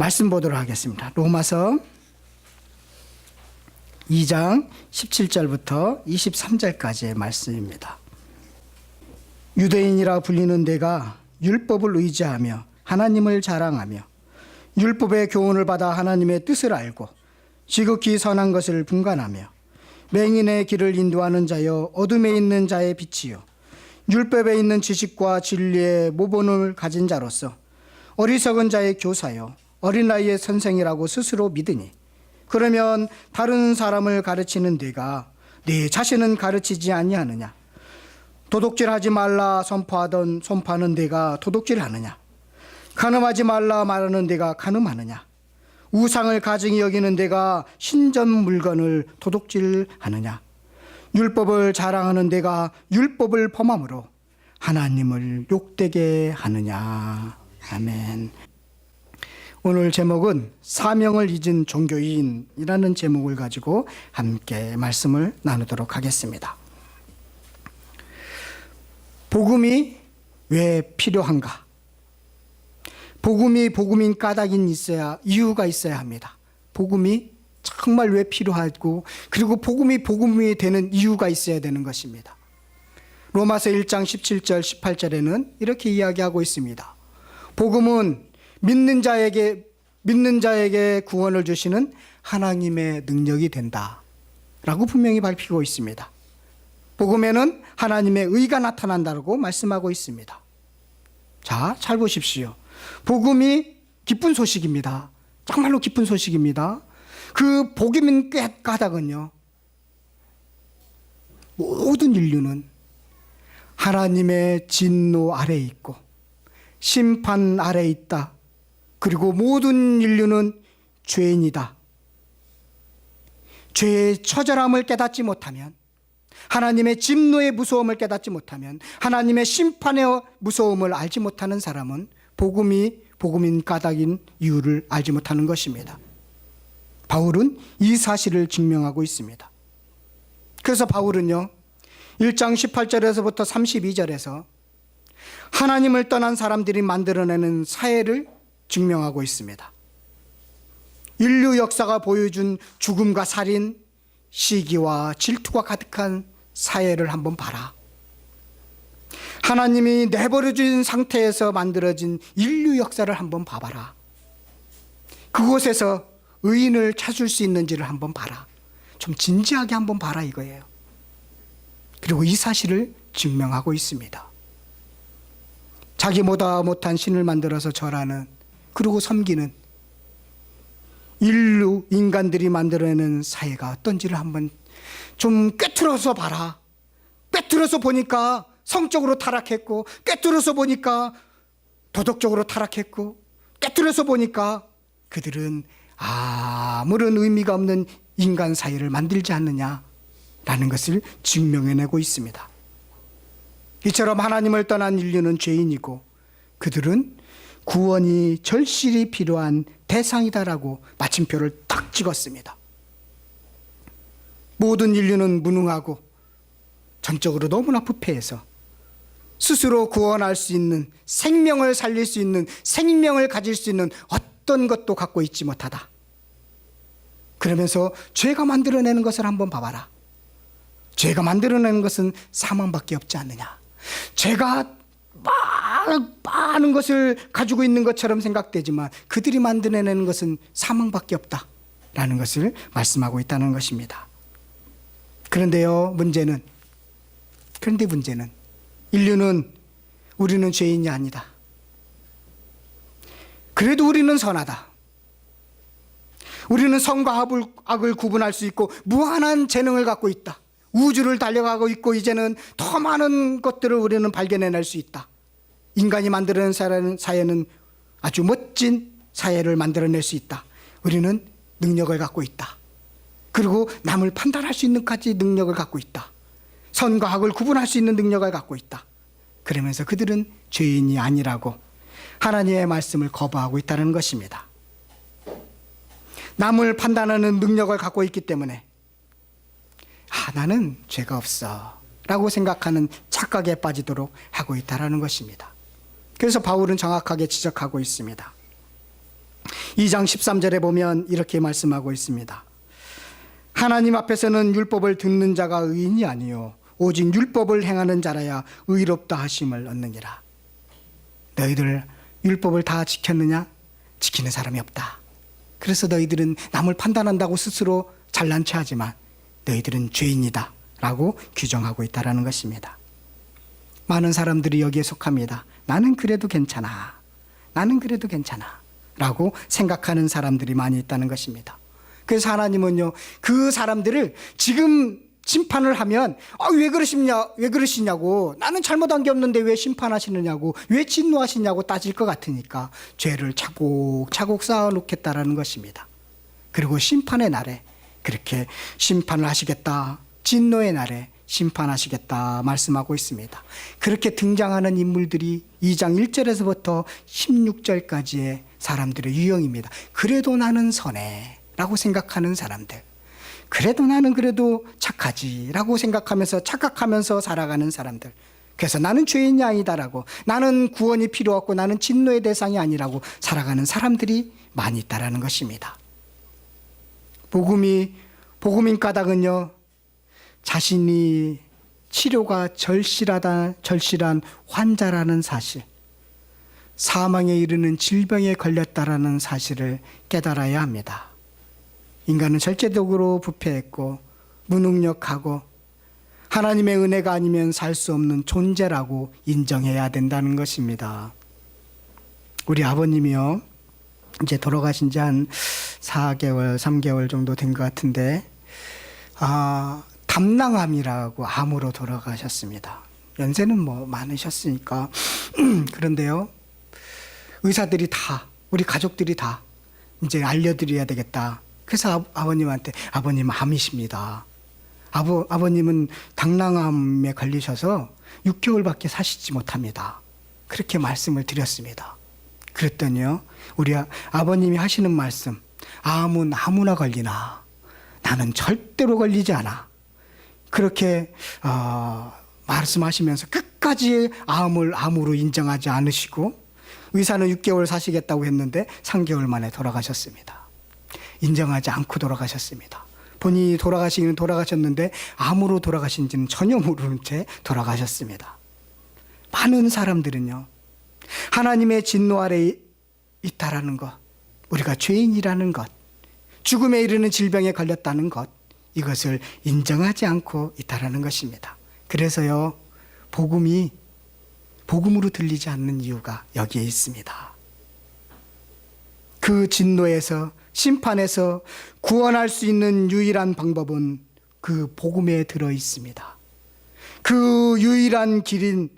말씀 보도록 하겠습니다. 로마서 2장 17절부터 23절까지의 말씀입니다. 유대인이라 불리는 내가 율법을 의지하며 하나님을 자랑하며 율법의 교훈을 받아 하나님의 뜻을 알고 지극히 선한 것을 분간하며 맹인의 길을 인도하는 자여 어둠에 있는 자의 빛이요 율법에 있는 지식과 진리의 모본을 가진 자로서 어리석은 자의 교사요 어린 나이의 선생이라고 스스로 믿으니 그러면 다른 사람을 가르치는 네가 네 자신은 가르치지 아니하느냐? 도둑질하지 말라 선포하는 네가 도둑질하느냐? 간음하지 말라 말하는 네가 간음하느냐? 우상을 가증히 여기는 네가 신전 물건을 도둑질하느냐? 율법을 자랑하는 네가 율법을 범함으로 하나님을 욕되게 하느냐? 아멘. 오늘 제목은 사명을 잊은 종교인이라는 제목을 가지고 함께 말씀을 나누도록 하겠습니다. 복음이 왜 필요한가? 복음이 복음인 까닭이 있어야, 이유가 있어야 합니다. 복음이 정말 왜 필요하고 그리고 복음이 복음이 되는 이유가 있어야 되는 것입니다. 로마서 1장 17절 18절에는 이렇게 이야기하고 있습니다. 복음은 믿는 자에게 구원을 주시는 하나님의 능력이 된다라고 분명히 밝히고 있습니다. 복음에는 하나님의 의가 나타난다고 말씀하고 있습니다. 자, 잘 보십시오. 복음이 기쁜 소식입니다. 정말로 기쁜 소식입니다. 그 복음인 까닭은요, 모든 인류는 하나님의 진노 아래에 있고 심판 아래에 있다. 그리고 모든 인류는 죄인이다. 죄의 처절함을 깨닫지 못하면, 하나님의 진노의 무서움을 깨닫지 못하면, 하나님의 심판의 무서움을 알지 못하는 사람은 복음인 까닭인 이유를 알지 못하는 것입니다. 바울은 이 사실을 증명하고 있습니다. 그래서 바울은요 1장 18절에서부터 32절에서 하나님을 떠난 사람들이 만들어내는 사회를 증명하고 있습니다. 인류 역사가 보여준 죽음과 살인, 시기와 질투가 가득한 사회를 한번 봐라. 하나님이 내버려진 상태에서 만들어진 인류 역사를 한번 봐봐라. 그곳에서 의인을 찾을 수 있는지를 한번 봐라. 좀 진지하게 한번 봐라 이거예요. 그리고 이 사실을 증명하고 있습니다. 자기보다 못한 신을 만들어서 절하는, 그리고 섬기는 인간들이 만들어내는 사회가 어떤지를 한번 좀 꿰뚫어서 봐라. 꿰뚫어서 보니까 성적으로 타락했고, 꿰뚫어서 보니까 도덕적으로 타락했고, 꿰뚫어서 보니까 그들은 아무런 의미가 없는 인간 사회를 만들지 않느냐라는 것을 증명해내고 있습니다. 이처럼 하나님을 떠난 인류는 죄인이고 그들은 구원이 절실히 필요한 대상이다라고 마침표를 딱 찍었습니다. 모든 인류는 무능하고 전적으로 너무나 부패해서 스스로 구원할 수 있는, 생명을 살릴 수 있는, 생명을 가질 수 있는 어떤 것도 갖고 있지 못하다. 그러면서 죄가 만들어내는 것을 한번 봐봐라. 죄가 만들어내는 것은 사망밖에 없지 않느냐. 죄가 많은 것을 가지고 있는 것처럼 생각되지만 그들이 만들어내는 것은 사망밖에 없다라는 것을 말씀하고 있다는 것입니다. 그런데요, 문제는 우리는 죄인이 아니다. 그래도 우리는 선하다. 우리는 선과 악을 구분할 수 있고 무한한 재능을 갖고 있다. 우주를 달려가고 있고 이제는 더 많은 것들을 우리는 발견해낼 수 있다. 인간이 만들어낸 사회는 아주 멋진 사회를 만들어낼 수 있다. 우리는 능력을 갖고 있다. 그리고 남을 판단할 수 있는까지 능력을 갖고 있다. 선과 악을 구분할 수 있는 능력을 갖고 있다. 그러면서 그들은 죄인이 아니라고 하나님의 말씀을 거부하고 있다는 것입니다. 남을 판단하는 능력을 갖고 있기 때문에 나는 죄가 없어 라고 생각하는 착각에 빠지도록 하고 있다는 것입니다. 그래서 바울은 정확하게 지적하고 있습니다. 2장 13절에 보면 이렇게 말씀하고 있습니다. 하나님 앞에서는 율법을 듣는 자가 의인이 아니요 오직 율법을 행하는 자라야 의롭다 하심을 얻느니라. 너희들 율법을 다 지켰느냐? 지키는 사람이 없다. 그래서 너희들은 남을 판단한다고 스스로 잘난 체 하지만 너희들은 죄인이다 라고 규정하고 있다는 것입니다. 많은 사람들이 여기에 속합니다. 나는 그래도 괜찮아. 나는 그래도 괜찮아 라고 생각하는 사람들이 많이 있다는 것입니다. 그래서 하나님은요, 그 사람들을 지금 심판을 하면 왜 그러시냐고, 나는 잘못한 게 없는데 왜 심판하시느냐고, 왜 진노하시냐고 따질 것 같으니까 죄를 차곡차곡 쌓아놓겠다라는 것입니다. 그리고 심판의 날에 그렇게 심판을 하시겠다, 진노의 날에 심판하시겠다 말씀하고 있습니다. 그렇게 등장하는 인물들이 2장 1절에서부터 16절까지의 사람들의 유형입니다. 그래도 나는 선해 라고 생각하는 사람들, 그래도 나는 그래도 착하지 라고 생각하면서 착각하면서 살아가는 사람들, 그래서 나는 죄인이 아니다라고, 나는 구원이 필요 없고 나는 진노의 대상이 아니라고 살아가는 사람들이 많이 있다라는 것입니다. 복음인 까닭은요, 자신이 치료가 절실한 환자라는 사실, 사망에 이르는 질병에 걸렸다라는 사실을 깨달아야 합니다. 인간은 절대적으로 부패했고 무능력하고 하나님의 은혜가 아니면 살 수 없는 존재라고 인정해야 된다는 것입니다. 우리 아버님이요, 이제 돌아가신 지 한 4개월, 3개월 정도 된 것 같은데, 담낭암이라고 암으로 돌아가셨습니다. 연세는 많으셨으니까. 그런데요, 의사들이 다, 우리 가족들이 다 이제 알려드려야 되겠다. 그래서 아버님한테, 아버님 암이십니다. 아버님은 당낭암에 걸리셔서 6개월밖에 사시지 못합니다. 그렇게 말씀을 드렸습니다. 그랬더니요, 우리 아버님이 하시는 말씀, 암은 아무나 걸리나 나는 절대로 걸리지 않아. 그렇게 말씀하시면서 끝까지 암을 암으로 인정하지 않으시고, 의사는 6개월 사시겠다고 했는데 3개월 만에 돌아가셨습니다. 인정하지 않고 돌아가셨습니다. 본인이 돌아가시기는 돌아가셨는데 암으로 돌아가신지는 전혀 모르는 채 돌아가셨습니다. 많은 사람들은요, 하나님의 진노 아래 있다라는 것, 우리가 죄인이라는 것, 죽음에 이르는 질병에 걸렸다는 것, 이것을 인정하지 않고 있다라는 것입니다. 그래서요, 복음으로 들리지 않는 이유가 여기에 있습니다. 그 진노에서, 심판에서 구원할 수 있는 유일한 방법은 그 복음에 들어 있습니다. 그 유일한 길인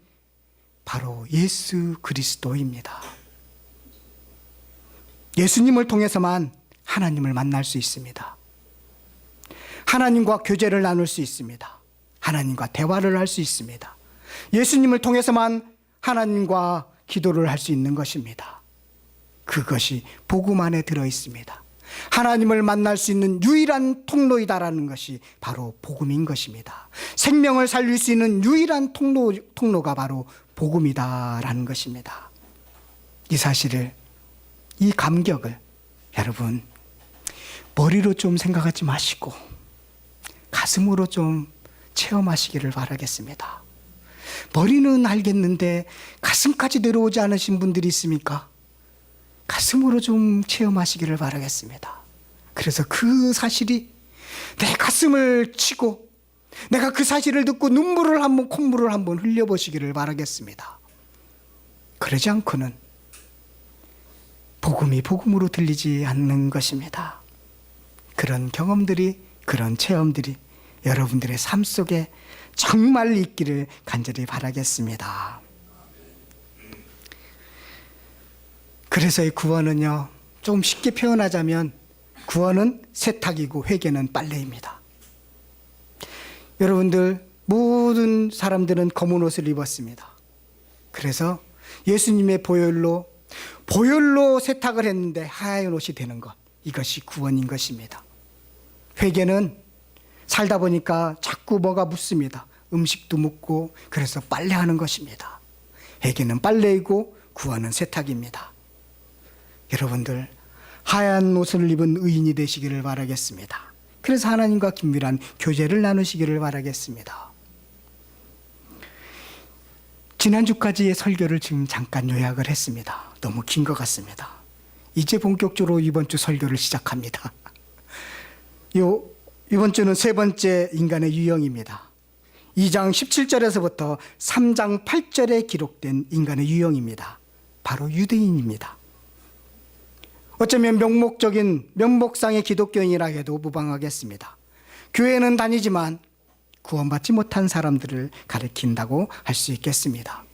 바로 예수 그리스도입니다. 예수님을 통해서만 하나님을 만날 수 있습니다. 하나님과 교제를 나눌 수 있습니다. 하나님과 대화를 할 수 있습니다. 예수님을 통해서만 하나님과 기도를 할 수 있는 것입니다. 그것이 복음 안에 들어 있습니다. 하나님을 만날 수 있는 유일한 통로이다라는 것이 바로 복음인 것입니다. 생명을 살릴 수 있는 유일한 통로가 바로 복음이다라는 것입니다. 이 사실을, 이 감격을 여러분 머리로 좀 생각하지 마시고 가슴으로 좀 체험하시기를 바라겠습니다. 머리는 알겠는데 가슴까지 내려오지 않으신 분들이 있습니까? 가슴으로 좀 체험하시기를 바라겠습니다. 그래서 그 사실이 내 가슴을 치고 내가 그 사실을 듣고 콧물을 한번 흘려보시기를 바라겠습니다. 그러지 않고는 복음이 복음으로 들리지 않는 것입니다. 그런 경험들이, 그런 체험들이 여러분들의 삶 속에 정말 있기를 간절히 바라겠습니다. 그래서 이 구원은요, 좀 쉽게 표현하자면 구원은 세탁이고 회개는 빨래입니다. 여러분들, 모든 사람들은 검은 옷을 입었습니다. 그래서 예수님의 보혈로 세탁을 했는데 하얀 옷이 되는 것, 이것이 구원인 것입니다. 회개는 살다 보니까 자꾸 뭐가 묻습니다. 음식도 묻고, 그래서 빨래하는 것입니다. 회개는 빨래이고 구원은 세탁입니다. 여러분들, 하얀 옷을 입은 의인이 되시기를 바라겠습니다. 그래서 하나님과 긴밀한 교제를 나누시기를 바라겠습니다. 지난주까지의 설교를 지금 잠깐 요약을 했습니다. 너무 긴 것 같습니다. 이제 본격적으로 이번 주 설교를 시작합니다. 이번 주는 세 번째 인간의 유형입니다. 2장 17절에서부터 3장 8절에 기록된 인간의 유형입니다. 바로 유대인입니다. 어쩌면 명목상의 기독교인이라 해도 무방하겠습니다. 교회는 다니지만 구원받지 못한 사람들을 가리킨다고 할 수 있겠습니다.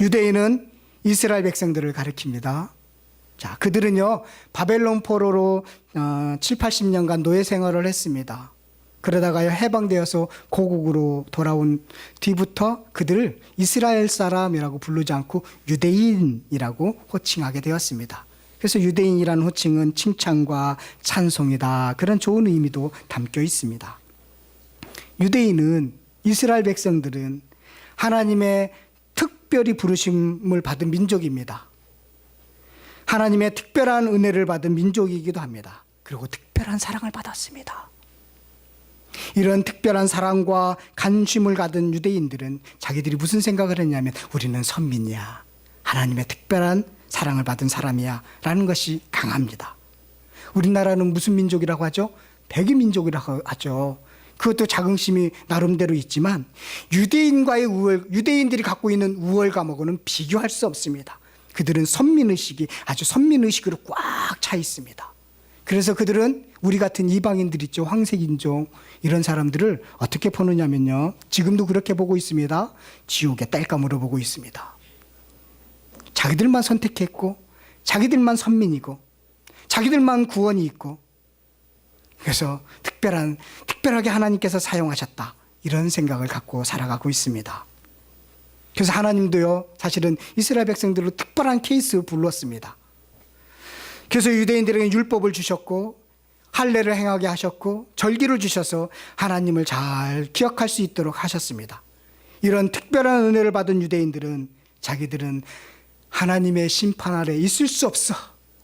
유대인은 이스라엘 백성들을 가리킵니다. 자, 그들은요, 바벨론 포로로 7, 80년간 노예 생활을 했습니다. 그러다가요, 해방되어서 고국으로 돌아온 뒤부터 그들을 이스라엘 사람이라고 부르지 않고 유대인이라고 호칭하게 되었습니다. 그래서 유대인이라는 호칭은 칭찬과 찬송이다, 그런 좋은 의미도 담겨 있습니다. 유대인은, 이스라엘 백성들은 하나님의 특별히 부르심을 받은 민족입니다. 하나님의 특별한 은혜를 받은 민족이기도 합니다. 그리고 특별한 사랑을 받았습니다. 이런 특별한 사랑과 관심을 가진 유대인들은 자기들이 무슨 생각을 했냐면, 우리는 선민이야, 하나님의 특별한 사랑을 받은 사람이야 라는 것이 강합니다. 우리나라는 무슨 민족이라고 하죠? 백의 민족이라고 하죠. 그것도 자긍심이 나름대로 있지만 유대인들이 갖고 있는 우월감하고는 비교할 수 없습니다. 그들은 선민의식이 아주 선민의식으로 꽉 차 있습니다. 그래서 그들은 우리 같은 이방인들 있죠, 황색인종, 이런 사람들을 어떻게 보느냐면요, 지금도 그렇게 보고 있습니다. 지옥의 땔감으로 보고 있습니다. 자기들만 선택했고, 자기들만 선민이고, 자기들만 구원이 있고, 그래서 특별하게 하나님께서 사용하셨다, 이런 생각을 갖고 살아가고 있습니다. 그래서 하나님도요, 사실은 이스라엘 백성들로 특별한 케이스를 불렀습니다. 그래서 유대인들에게 율법을 주셨고, 할례를 행하게 하셨고, 절기를 주셔서 하나님을 잘 기억할 수 있도록 하셨습니다. 이런 특별한 은혜를 받은 유대인들은 자기들은 하나님의 심판 아래 있을 수 없어,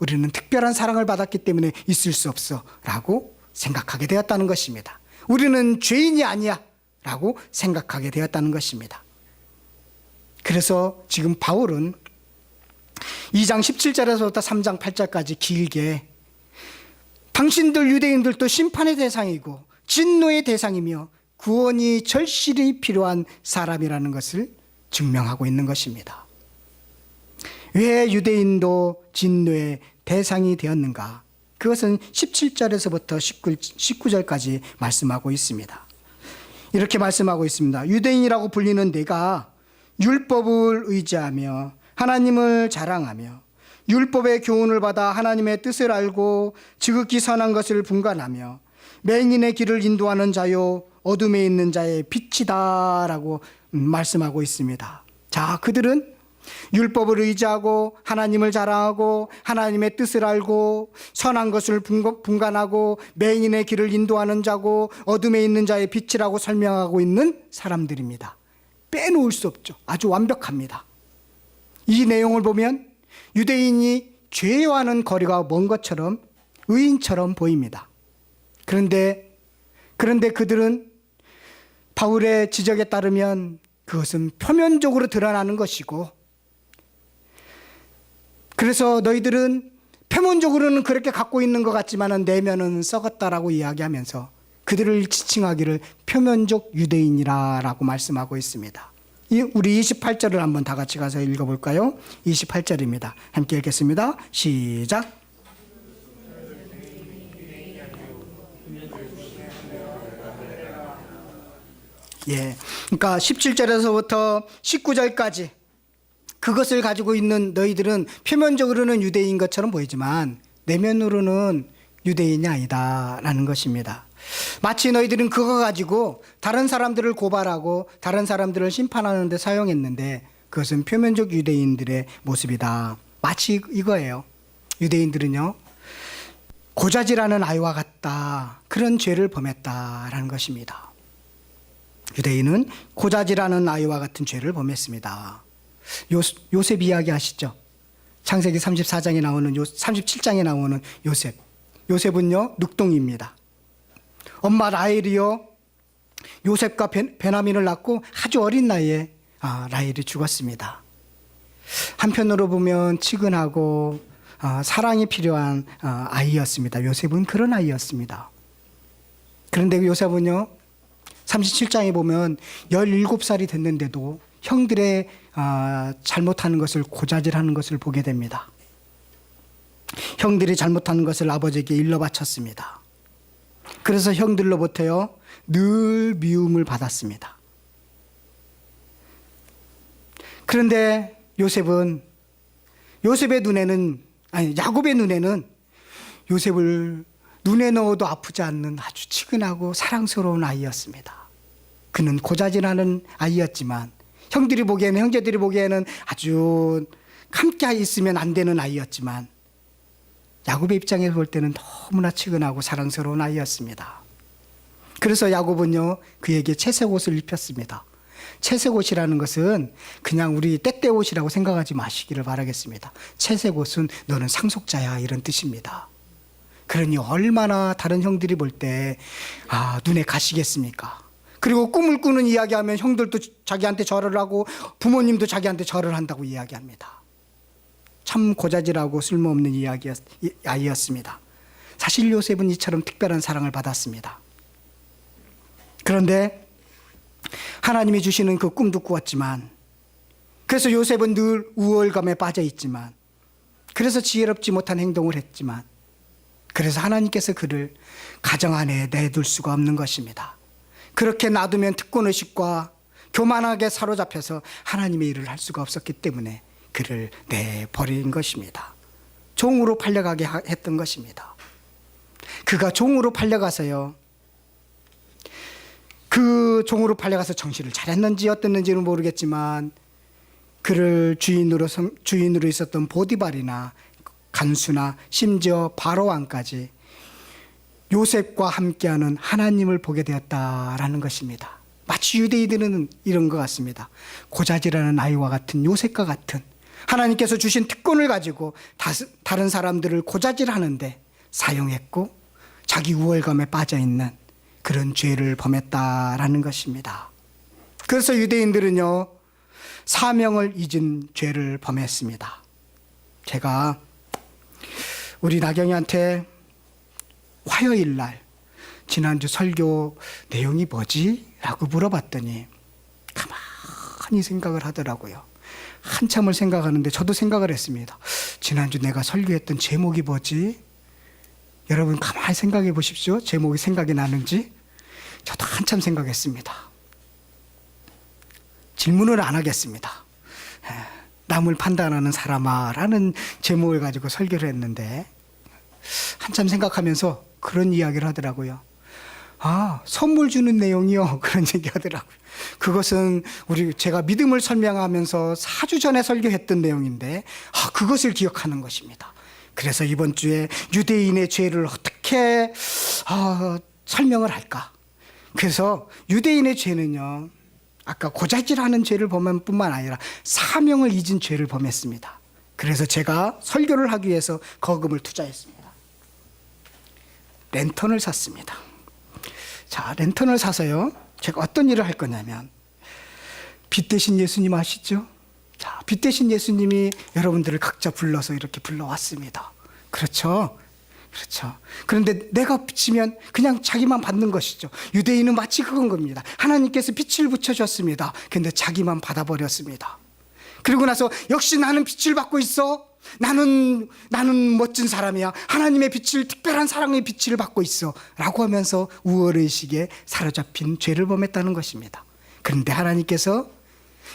우리는 특별한 사랑을 받았기 때문에 있을 수 없어 라고 생각하게 되었다는 것입니다. 우리는 죄인이 아니야 라고 생각하게 되었다는 것입니다. 그래서 지금 바울은 2장 17절에서부터 3장 8절까지 길게 당신들 유대인들도 심판의 대상이고 진노의 대상이며 구원이 절실히 필요한 사람이라는 것을 증명하고 있는 것입니다. 왜 유대인도 진노의 대상이 되었는가? 그것은 17절에서부터 19절까지 말씀하고 있습니다. 이렇게 말씀하고 있습니다. 유대인이라고 불리는 내가 율법을 의지하며 하나님을 자랑하며 율법의 교훈을 받아 하나님의 뜻을 알고 지극히 선한 것을 분간하며 맹인의 길을 인도하는 자요 어둠에 있는 자의 빛이다 라고 말씀하고 있습니다. 자, 그들은 율법을 의지하고 하나님을 자랑하고 하나님의 뜻을 알고 선한 것을 분간하고 맹인의 길을 인도하는 자고 어둠에 있는 자의 빛이라고 설명하고 있는 사람들입니다. 빼놓을 수 없죠. 아주 완벽합니다. 이 내용을 보면 유대인이 죄와는 거리가 먼 것처럼 의인처럼 보입니다. 그런데 그들은 바울의 지적에 따르면 그것은 표면적으로 드러나는 것이고, 그래서 너희들은 표면적으로는 그렇게 갖고 있는 것 같지만 내면은 썩었다라고 이야기하면서 그들을 지칭하기를 표면적 유대인이라고 말씀하고 있습니다. 우리 28절을 한번 다 같이 가서 읽어볼까요? 28절입니다. 함께 읽겠습니다. 시작. 예, 그러니까 17절에서부터 19절까지 그것을 가지고 있는 너희들은 표면적으로는 유대인 것처럼 보이지만 내면으로는 유대인이 아니다라는 것입니다. 마치 너희들은 그거 가지고 다른 사람들을 고발하고 다른 사람들을 심판하는 데 사용했는데 그것은 표면적 유대인들의 모습이다. 마치 이거예요. 유대인들은요, 고자질하는 아이와 같다, 그런 죄를 범했다라는 것입니다. 유대인은 고자질하는 아이와 같은 죄를 범했습니다. 요셉 이야기 아시죠? 창세기 34장에 나오는 37장에 나오는 요셉. 요셉은요 늑동입니다. 엄마 라헬이요 요셉과 베냐민을 낳고 아주 어린 나이에 라헬이 죽었습니다. 한편으로 보면 치근하고 사랑이 필요한 아이였습니다. 요셉은 그런 아이였습니다. 그런데 요셉은요 37장에 보면 17살이 됐는데도 형들의 잘못하는 것을 고자질하는 것을 보게 됩니다. 형들이 잘못하는 것을 아버지에게 일러 바쳤습니다. 그래서 형들로부터요 늘 미움을 받았습니다. 그런데 야곱의 눈에는 요셉을 눈에 넣어도 아프지 않는 아주 치근하고 사랑스러운 아이였습니다. 그는 고자질하는 아이였지만 형제들이 보기에는 아주 함께 있으면 안 되는 아이였지만 야곱의 입장에서 볼 때는 너무나 치근하고 사랑스러운 아이였습니다. 그래서 야곱은요 그에게 채색 옷을 입혔습니다. 채색 옷이라는 것은 그냥 우리 때때 옷이라고 생각하지 마시기를 바라겠습니다. 채색 옷은 너는 상속자야 이런 뜻입니다. 그러니 얼마나 다른 형들이 볼 때 눈에 가시겠습니까? 그리고 꿈을 꾸는 이야기하면 형들도 자기한테 절을 하고 부모님도 자기한테 절을 한다고 이야기합니다. 참 고자질하고 쓸모없는 아이였습니다. 사실 요셉은 이처럼 특별한 사랑을 받았습니다. 그런데 하나님이 주시는 그 꿈도 꾸었지만, 그래서 요셉은 늘 우월감에 빠져 있지만, 그래서 지혜롭지 못한 행동을 했지만, 그래서 하나님께서 그를 가정 안에 내둘 수가 없는 것입니다. 그렇게 놔두면 특권의식과 교만하게 사로잡혀서 하나님의 일을 할 수가 없었기 때문에 그를 내버린 것입니다. 종으로 팔려가게 했던 것입니다. 그가 종으로 팔려가서요, 그 종으로 팔려가서 정신을 차렸는지 어땠는지는 모르겠지만 그를 주인으로 있었던 보디발이나 간수나 심지어 바로 왕까지 요셉과 함께하는 하나님을 보게 되었다라는 것입니다. 마치 유대인들은 이런 것 같습니다. 고자질하는 아이와 같은 요셉과 같은 하나님께서 주신 특권을 가지고 다른 사람들을 고자질하는데 사용했고 자기 우월감에 빠져있는 그런 죄를 범했다라는 것입니다. 그래서 유대인들은요 사명을 잊은 죄를 범했습니다. 제가 우리 나경이한테 화요일 날 지난주 설교 내용이 뭐지? 라고 물어봤더니 가만히 생각을 하더라고요. 한참을 생각하는데 저도 생각을 했습니다. 지난주 내가 설교했던 제목이 뭐지? 여러분 가만히 생각해 보십시오. 제목이 생각이 나는지. 저도 한참 생각했습니다. 질문을 안 하겠습니다. 남을 판단하는 사람아 라는 제목을 가지고 설교를 했는데 한참 생각하면서 그런 이야기를 하더라고요. 선물 주는 내용이요. 그런 얘기 하더라고요. 그것은 제가 믿음을 설명하면서 4주 전에 설교했던 내용인데 그것을 기억하는 것입니다. 그래서 이번 주에 유대인의 죄를 어떻게 설명을 할까? 그래서 유대인의 죄는요, 아까 고자질하는 죄를 범한 뿐만 아니라 사명을 잊은 죄를 범했습니다. 그래서 제가 설교를 하기 위해서 거금을 투자했습니다. 랜턴을 샀습니다. 자, 랜턴을 사서요, 제가 어떤 일을 할 거냐면, 빛 대신 예수님 아시죠? 자, 빛 대신 예수님이 여러분들을 각자 불러서 이렇게 불러왔습니다. 그렇죠? 그렇죠. 그런데 내가 비치면 그냥 자기만 받는 것이죠. 유대인은 마치 그건 겁니다. 하나님께서 빛을 붙여줬습니다. 그런데 자기만 받아버렸습니다. 그리고 나서 역시 나는 빛을 받고 있어. 나는 멋진 사람이야. 하나님의 빛을, 특별한 사랑의 빛을 받고 있어. 라고 하면서 우월의식에 사로잡힌 죄를 범했다는 것입니다. 그런데 하나님께서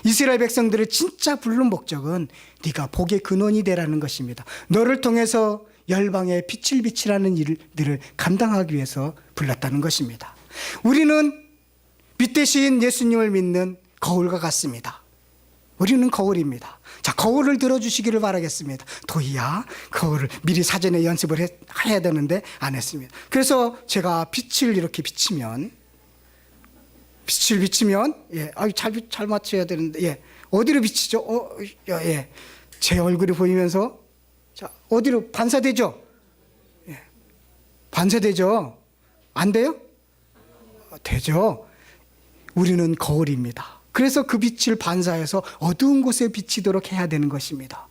이스라엘 백성들을 진짜 부른 목적은 네가 복의 근원이 되라는 것입니다. 너를 통해서 열방에 빛을 비치라는 일들을 감당하기 위해서 불렀다는 것입니다. 우리는 빛 대신 예수님을 믿는 거울과 같습니다. 우리는 거울입니다. 자, 거울을 들어주시기를 바라겠습니다. 도희야, 거울을 미리 사전에 연습을 해야 되는데 안 했습니다. 그래서 제가 빛을 이렇게 비치면, 잘 맞춰야 되는데, 어디로 비치죠? 제 얼굴이 보이면서 자, 어디로 반사되죠? 예. 반사되죠? 안 돼요? 되죠. 우리는 거울입니다. 그래서 그 빛을 반사해서 어두운 곳에 비치도록 해야 되는 것입니다.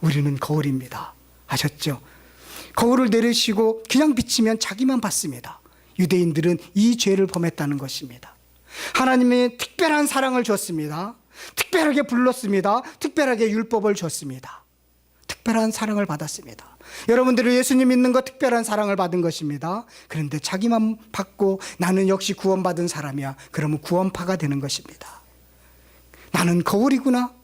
우리는 거울입니다. 아셨죠? 거울을 내리시고 그냥 비치면 자기만 봤습니다. 유대인들은 이 죄를 범했다는 것입니다. 하나님이 특별한 사랑을 줬습니다. 특별하게 불렀습니다. 특별하게 율법을 줬습니다. 특별한 사랑을 받았습니다. 여러분들이 예수님 믿는 거 특별한 사랑을 받은 것입니다. 그런데 자기만 받고 나는 역시 구원받은 사람이야. 그러면 구원파가 되는 것입니다. 나는 거울이구나.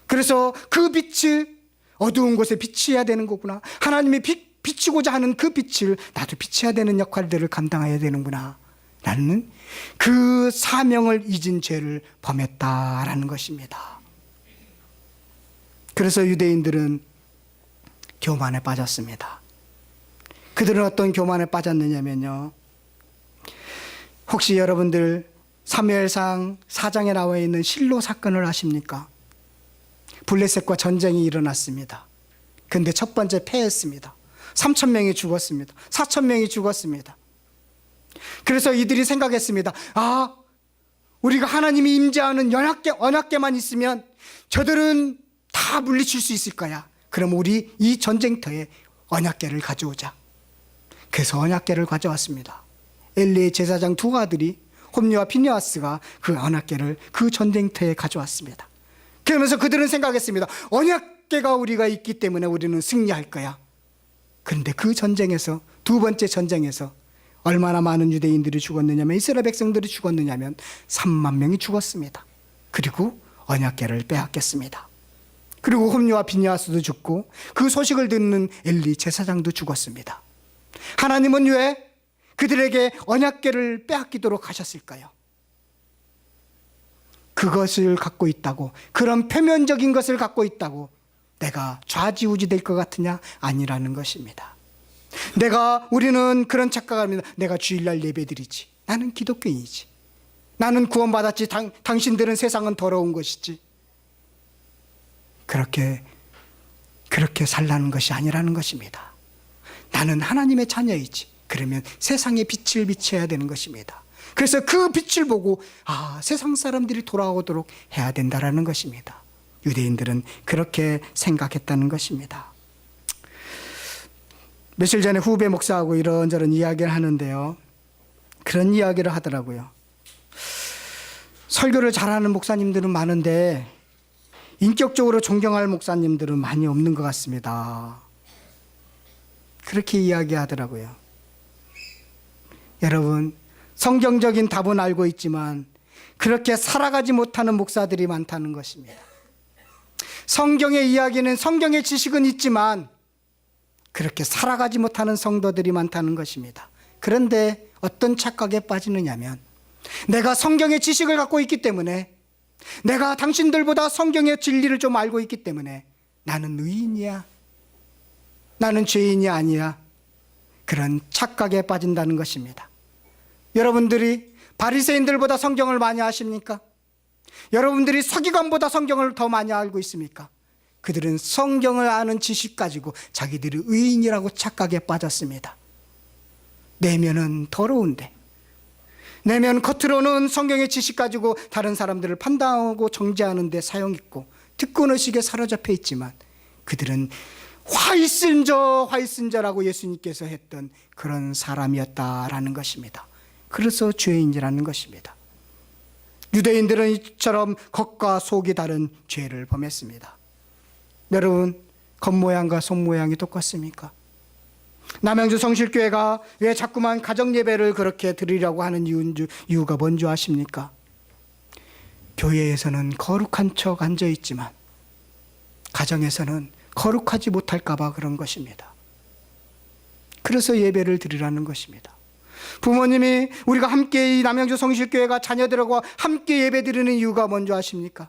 그래서 그 빛을 어두운 곳에 비치해야 되는 거구나. 하나님이 비치고자 하는 그 빛을 나도 비치해야 되는 역할들을 감당해야 되는구나. 라는 그 사명을 잊은 죄를 범했다라는 것입니다. 그래서 유대인들은 교만에 빠졌습니다. 그들은 어떤 교만에 빠졌느냐면요, 혹시 여러분들 사무엘상 4장에 나와 있는 실로 사건을 아십니까? 블레셋과 전쟁이 일어났습니다. 그런데 첫 번째 패했습니다. 3,000명이 죽었습니다. 4,000명이 죽었습니다. 그래서 이들이 생각했습니다. 아, 우리가 하나님이 임재하는 언약궤만 있으면 저들은 다 물리칠 수 있을 거야. 그럼 우리 이 전쟁터에 언약궤를 가져오자. 그래서 언약궤를 가져왔습니다. 엘리의 제사장 두 아들이 홈리와 피니하스가 그 언약궤를 그 전쟁터에 가져왔습니다. 그러면서 그들은 생각했습니다. 언약궤가 우리가 있기 때문에 우리는 승리할 거야. 그런데 그 전쟁에서, 두 번째 전쟁에서 얼마나 많은 유대인들이 죽었느냐면, 이스라엘 백성들이 죽었느냐면 3만 명이 죽었습니다. 그리고 언약궤를 빼앗겼습니다. 그리고 홈리와 비니하스도 죽고 그 소식을 듣는 엘리 제사장도 죽었습니다. 하나님은 왜 그들에게 언약궤를 빼앗기도록 하셨을까요? 그것을 갖고 있다고, 그런 표면적인 것을 갖고 있다고 내가 좌지우지 될 것 같으냐? 아니라는 것입니다. 우리는 그런 착각을 합니다. 내가 주일날 예배드리지. 나는 기독교인이지. 나는 구원받았지. 당신들은 세상은 더러운 것이지. 그렇게 살라는 것이 아니라는 것입니다. 나는 하나님의 자녀이지. 그러면 세상에 빛을 비춰야 되는 것입니다. 그래서 그 빛을 보고 세상 사람들이 돌아오도록 해야 된다라는 것입니다. 유대인들은 그렇게 생각했다는 것입니다. 며칠 전에 후배 목사하고 이런저런 이야기를 하는데요, 그런 이야기를 하더라고요. 설교를 잘하는 목사님들은 많은데 인격적으로 존경할 목사님들은 많이 없는 것 같습니다. 그렇게 이야기하더라고요. 여러분, 성경적인 답은 알고 있지만 그렇게 살아가지 못하는 목사들이 많다는 것입니다. 성경의 이야기는, 성경의 지식은 있지만 그렇게 살아가지 못하는 성도들이 많다는 것입니다. 그런데 어떤 착각에 빠지느냐면, 내가 성경의 지식을 갖고 있기 때문에, 내가 당신들보다 성경의 진리를 좀 알고 있기 때문에 나는 의인이야, 나는 죄인이 아니야, 그런 착각에 빠진다는 것입니다. 여러분들이 바리새인들보다 성경을 많이 아십니까? 여러분들이 서기관보다 성경을 더 많이 알고 있습니까? 그들은 성경을 아는 지식 가지고 자기들이 의인이라고 착각에 빠졌습니다. 내면은 더러운데, 내면 겉으로는 성경의 지식 가지고 다른 사람들을 판단하고 정죄하는 데 사용있고 특권의식에 사로잡혀 있지만, 그들은 화이쓴저라고 예수님께서 했던 그런 사람이었다라는 것입니다. 그래서 죄인이라는 것입니다. 유대인들은 이처럼 겉과 속이 다른 죄를 범했습니다. 여러분, 겉모양과 속모양이 똑같습니까? 남양주 성실교회가 왜 자꾸만 가정예배를 그렇게 드리려고 하는 이유가 뭔지 아십니까? 교회에서는 거룩한 척 앉아있지만 가정에서는 거룩하지 못할까 봐 그런 것입니다. 그래서 예배를 드리라는 것입니다. 부모님이, 우리가 함께 이 남양주 성실교회가 자녀들하고 함께 예배 드리는 이유가 뭔지 아십니까?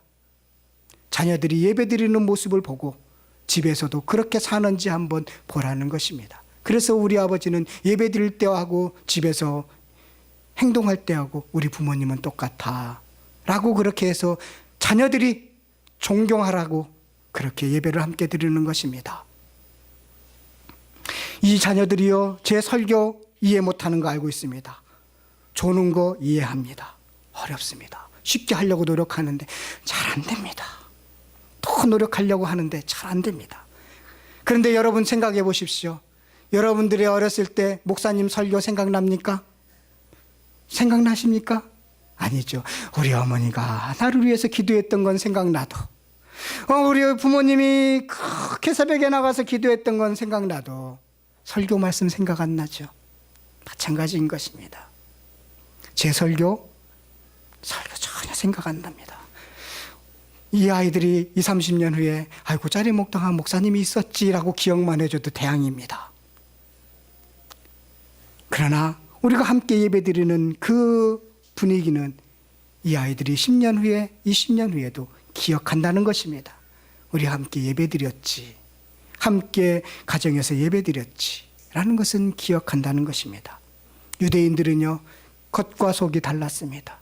자녀들이 예배 드리는 모습을 보고 집에서도 그렇게 사는지 한번 보라는 것입니다. 그래서 우리 아버지는 예배 드릴 때하고 집에서 행동할 때하고 우리 부모님은 똑같아 라고 그렇게 해서 자녀들이 존경하라고 그렇게 예배를 함께 드리는 것입니다. 이 자녀들이요, 제 설교 이해 못하는 거 알고 있습니다. 조는 거 이해합니다. 어렵습니다. 쉽게 하려고 노력하는데 잘 안 됩니다. 더 노력하려고 하는데 잘 안 됩니다. 그런데 여러분 생각해 보십시오. 여러분들이 어렸을 때 목사님 설교 생각납니까? 생각나십니까? 아니죠. 우리 어머니가 나를 위해서 기도했던 건 생각나도, 우리 부모님이 그렇게 새벽에 나가서 기도했던 건 생각나도 설교 말씀 생각 안 나죠. 마찬가지인 것입니다. 제 설교 전혀 생각 안 납니다. 이 아이들이 20, 30년 후에 아이고 짜리 목당한 목사님이 있었지라고 기억만 해줘도 대항입니다. 그러나 우리가 함께 예배드리는 그 분위기는 이 아이들이 10년 후에 20년 후에도 기억한다는 것입니다. 우리 함께 예배드렸지, 함께 가정에서 예배드렸지 라는 것은 기억한다는 것입니다. 유대인들은요, 겉과 속이 달랐습니다.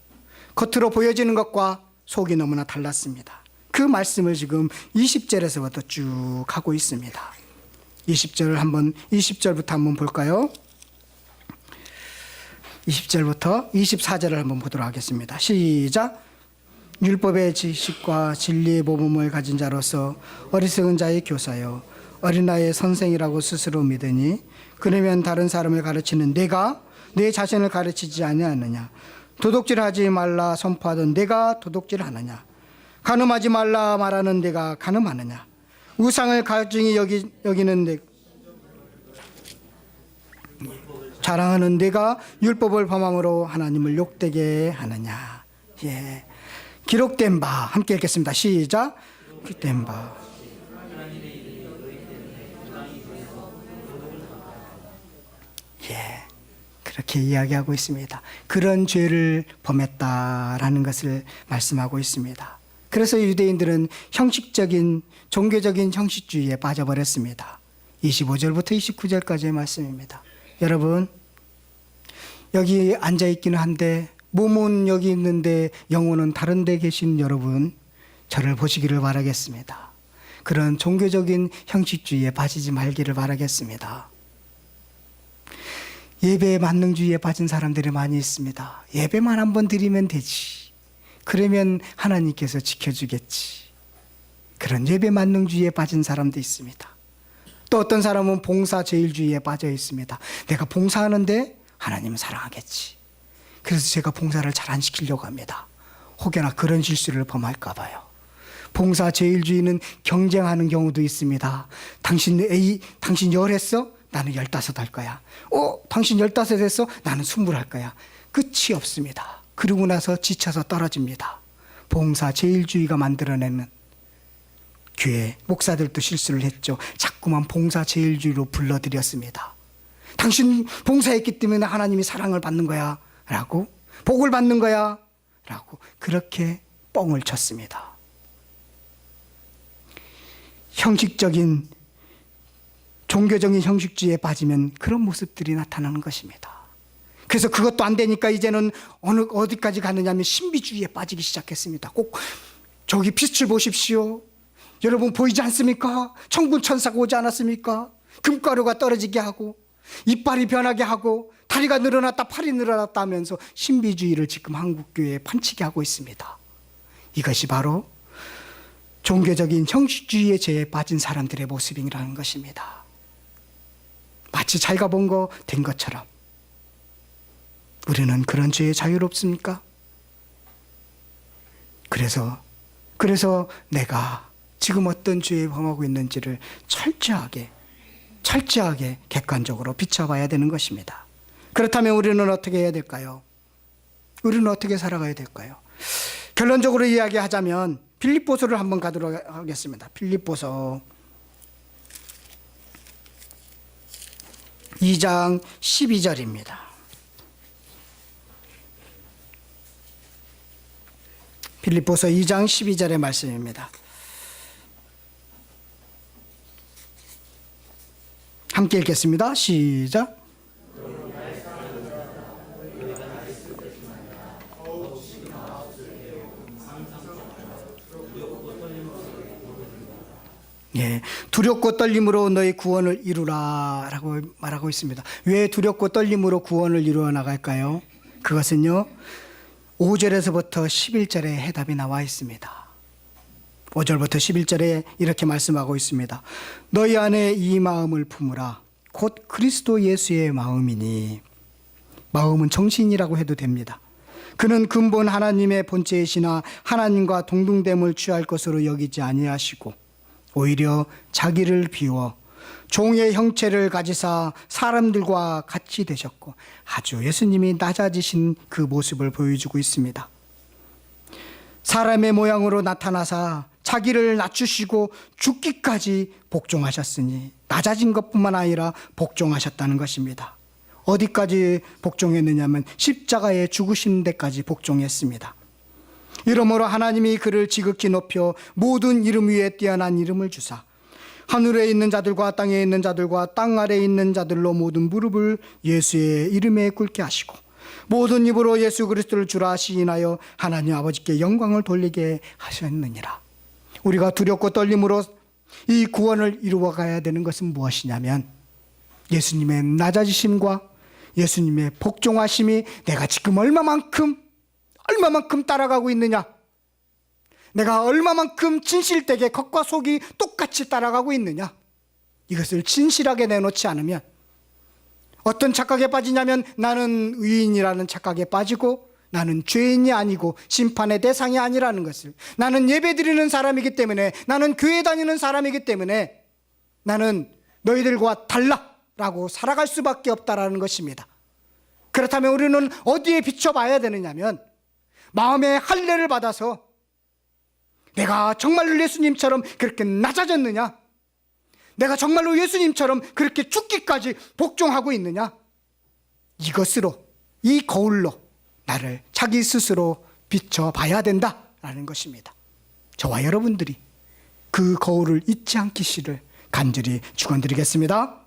겉으로 보여지는 것과 속이 너무나 달랐습니다. 그 말씀을 지금 20절에서부터 쭉 하고 있습니다. 20절부터 한번 볼까요? 20절부터 24절을 한번 보도록 하겠습니다. 시작. 율법의 지식과 진리의 모범을 가진 자로서 어리석은 자의 교사요 어린아이의 선생이라고 스스로 믿으니, 그러면 다른 사람을 가르치는 내가 내 자신을 가르치지 아니하느냐? 도둑질하지 말라 선포하던 내가 도둑질하느냐? 간음하지 말라 말하는 내가 간음하느냐? 우상을 가증히 여기는 내 자랑하는 내가 율법을 범함으로 하나님을 욕되게 하느냐? 예, 기록된 바 함께 읽겠습니다. 시작. 기록된 바. 예, 그렇게 이야기하고 있습니다. 그런 죄를 범했다라는 것을 말씀하고 있습니다. 그래서 유대인들은 형식적인 종교적인 형식주의에 빠져버렸습니다. 25절부터 29절까지의 말씀입니다. 여러분, 여기 앉아있기는 한데 몸은 여기 있는데 영혼은 다른 데 계신 여러분, 저를 보시기를 바라겠습니다. 그런 종교적인 형식주의에 빠지지 말기를 바라겠습니다. 예배의 만능주의에 빠진 사람들이 많이 있습니다. 예배만 한번 드리면 되지, 그러면 하나님께서 지켜주겠지, 그런 예배 만능주의에 빠진 사람도 있습니다. 또 어떤 사람은 봉사제일주의에 빠져 있습니다. 내가 봉사하는데 하나님은 사랑하겠지, 그래서 제가 봉사를 잘 안 시키려고 합니다. 혹여나 그런 실수를 범할까 봐요. 봉사제일주의는 경쟁하는 경우도 있습니다. 당신 열 했어? 나는 15 할 거야. 당신 15 했어? 나는 20 할 거야. 끝이 없습니다. 그러고 나서 지쳐서 떨어집니다. 봉사제일주의가 만들어내는 교회 목사들도 실수를 했죠. 자꾸만 봉사제일주의로 불러들였습니다. 당신 봉사했기 때문에 하나님이 사랑을 받는 거야 라고, 복을 받는 거야 라고 그렇게 뻥을 쳤습니다. 형식적인 종교적인 형식주의에 빠지면 그런 모습들이 나타나는 것입니다. 그래서 그것도 안 되니까 이제는 어디까지 가느냐면 신비주의에 빠지기 시작했습니다. 꼭 저기 빛을 보십시오. 여러분 보이지 않습니까? 천군 천사가 오지 않았습니까? 금가루가 떨어지게 하고 이빨이 변하게 하고 다리가 늘어났다 팔이 늘어났다 하면서 신비주의를 지금 한국교회에 판치게 하고 있습니다. 이것이 바로 종교적인 형식주의의 죄에 빠진 사람들의 모습이라는 것입니다. 마치 자기가 본 거 된 것처럼. 우리는 그런 죄에 자유롭습니까? 그래서 내가 지금 어떤 죄에 범하고 있는지를 철저하게 객관적으로 비춰봐야 되는 것입니다. 그렇다면 우리는 어떻게 해야 될까요? 우리는 어떻게 살아가야 될까요? 결론적으로 이야기하자면 빌립보서를 한번 가도록 하겠습니다. 빌립보서 2장 12절입니다. 빌립보서 2장 12절의 말씀입니다. 함께 읽겠습니다. 시작. 예, 두렵고 떨림으로 너희 구원을 이루라라고 말하고 있습니다. 왜 두렵고 떨림으로 구원을 이루어 나갈까요? 그것은요, 5절에서부터 11절에 해답이 나와 있습니다. 5절부터 11절에 이렇게 말씀하고 있습니다. 너희 안에 이 마음을 품으라. 곧 그리스도 예수의 마음이니. 마음은 정신이라고 해도 됩니다. 그는 근본 하나님의 본체이시나 하나님과 동등됨을 취할 것으로 여기지 아니하시고 오히려 자기를 비워 종의 형체를 가지사 사람들과 같이 되셨고, 아주 예수님이 낮아지신 그 모습을 보여주고 있습니다. 사람의 모양으로 나타나사 자기를 낮추시고 죽기까지 복종하셨으니, 낮아진 것뿐만 아니라 복종하셨다는 것입니다. 어디까지 복종했느냐면 십자가에 죽으신 데까지 복종했습니다. 이러므로 하나님이 그를 지극히 높여 모든 이름 위에 뛰어난 이름을 주사 하늘에 있는 자들과 땅에 있는 자들과 땅 아래에 있는 자들로 모든 무릎을 예수의 이름에 꿇게 하시고 모든 입으로 예수 그리스도를 주라 시인하여 하나님 아버지께 영광을 돌리게 하셨느니라. 우리가 두렵고 떨림으로 이 구원을 이루어가야 되는 것은 무엇이냐면, 예수님의 낮아지심과 예수님의 복종하심이 내가 지금 얼마만큼 따라가고 있느냐, 내가 얼마만큼 진실되게 겉과 속이 똑같이 따라가고 있느냐, 이것을 진실하게 내놓지 않으면 어떤 착각에 빠지냐면, 나는 의인이라는 착각에 빠지고 나는 죄인이 아니고 심판의 대상이 아니라는 것을, 나는 예배드리는 사람이기 때문에, 나는 교회 다니는 사람이기 때문에 나는 너희들과 달라라고 살아갈 수밖에 없다라는 것입니다. 그렇다면 우리는 어디에 비춰봐야 되느냐면, 마음의 할례를 받아서 내가 정말로 예수님처럼 그렇게 낮아졌느냐, 내가 정말로 예수님처럼 그렇게 죽기까지 복종하고 있느냐, 이것으로, 이 거울로 나를 자기 스스로 비춰봐야 된다라는 것입니다. 저와 여러분들이 그 거울을 잊지 않기를 간절히 축원드리겠습니다.